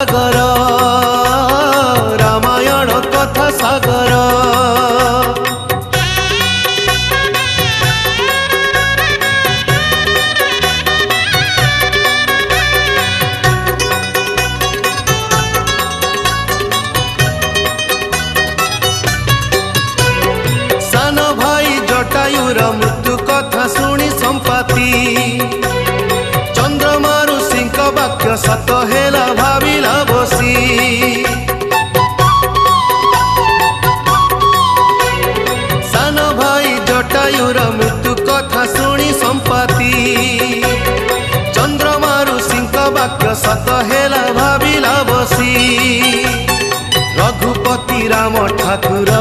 सागर रामायण कथा सागर सान भाई जटायुर मृत्यु कथा शुणी संपाति चंद्रमारु सिंह वाक्य सत हेला भाविला बसी सान भाई जटायुर मृत्यु कथा शुणी संपाति चंद्रमारु सिंह वाक्य सत हेला भाविला बसी रघुपति राम ठाकुर